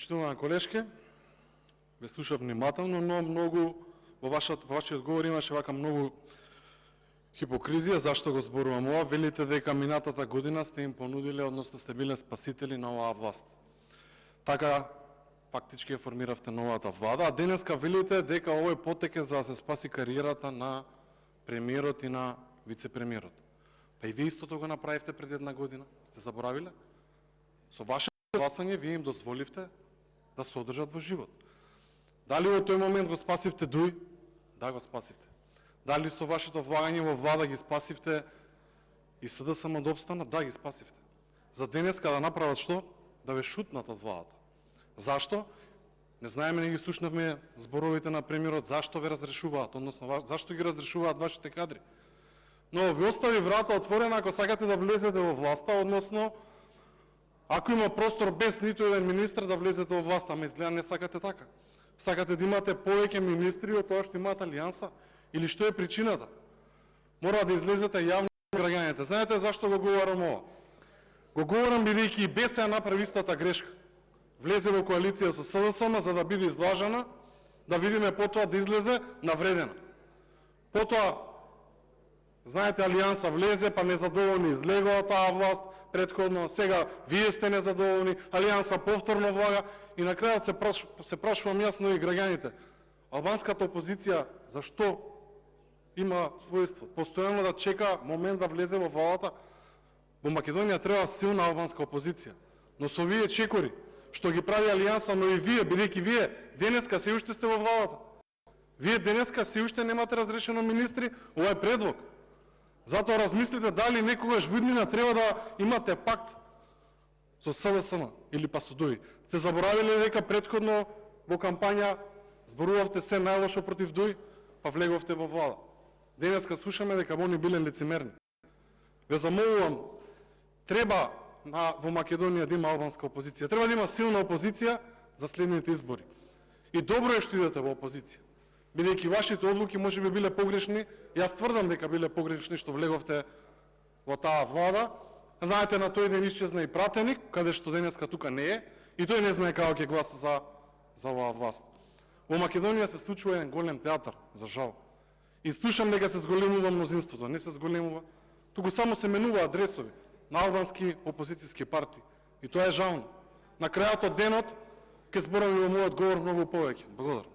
Почитувана колешке, ве слушав внимателно, но многу во вашиот говор имаше вака многу хипокризија. Зашто го зборувам ова? Велите дека минатата година сте им понудиле, односно сте биле спасители на оваа власт. Така фактички ја формиравте новата влада, а денеска велите дека овој потек е за да се спаси кариерата на премиерот и на вице-премиерот. Па и вие истото го направивте пред една година. Сте заборавиле? Со ваше гласање вие им дозволивте да се одржат во живот. Дали во тој момент го спасивте Дуј? Да, го спасивте. Дали со вашето влагање во влада ги спасивте и СДСМ да обстанат? Да, ги спасивте. За денеска да направат што? Да ве шутнат од владата. Зашто? Не знаеме, не ги слушнавме зборовите на премиерот, зашто ве разрешуваат, односно зашто ги разрешуваат вашите кадри. Но ви остави врата отворена ако сакате да влезете во власта, односно ако има простор без ниту еден министр да влезете во власта, ама изгледа не сакате така. Сакате да имате повеќе министри од тоа што имаат алијанса, или што е причината? Мора да излезете јавно пред граѓаните. Знаете зашто го говорам ова? Го говорам бидејќи и БЕС ја направи истата грешка. Влезе во коалиција со СДСМ за да биде излажана, да видиме потоа да излезе навредена. Потоа, знаете, алијанса влезе, па незадоволни излегува таа власт предходно, сега вие сте незадоволни, алијанса повторно влага и на крајот се прашувам јасно и граѓаните. Албанската опозиција зашто има својство? Постојано да чека момент да влезе во владата. Во Македонија треба силна албанска опозиција. Но со вие чекори, што ги прави алијанса, но и вие, бидејќи вие денеска се уште сте во владата. Вие денеска се уште немате разрешено министри, ова е предлог. Затоа размислите дали некогаш во иднина треба да имате пакт со СДСМ или па со Дуј. Сте заборавиле дека претходно во кампања зборувавте се најлошо против Дуј, па влеговте во влада. Денеска слушаме дека они биле лицемерни. Ве замолувам, треба во Македонија да има албанска опозиција. Треба да има силна опозиција за следните избори. И добро е што идете во опозиција. Бидејќи вашите одлуки може би биле погрешни, јас тврдам дека биле погрешни што влеговте во таа влада. Знаете, на тој ден исчезна и пратеник, каде што денеска тука не е, и тој не знае како ќе гласа за оваа власт. Во Македонија се случува еден голем театар, за жал. И слушам дека се зголемува мнозинството. Не се зголемува, туку само се менува адресови на албански опозицијски партии. И тоа е жално. На крајот од денот ќе зборам во мојот говор многу повеќе. Благодарам.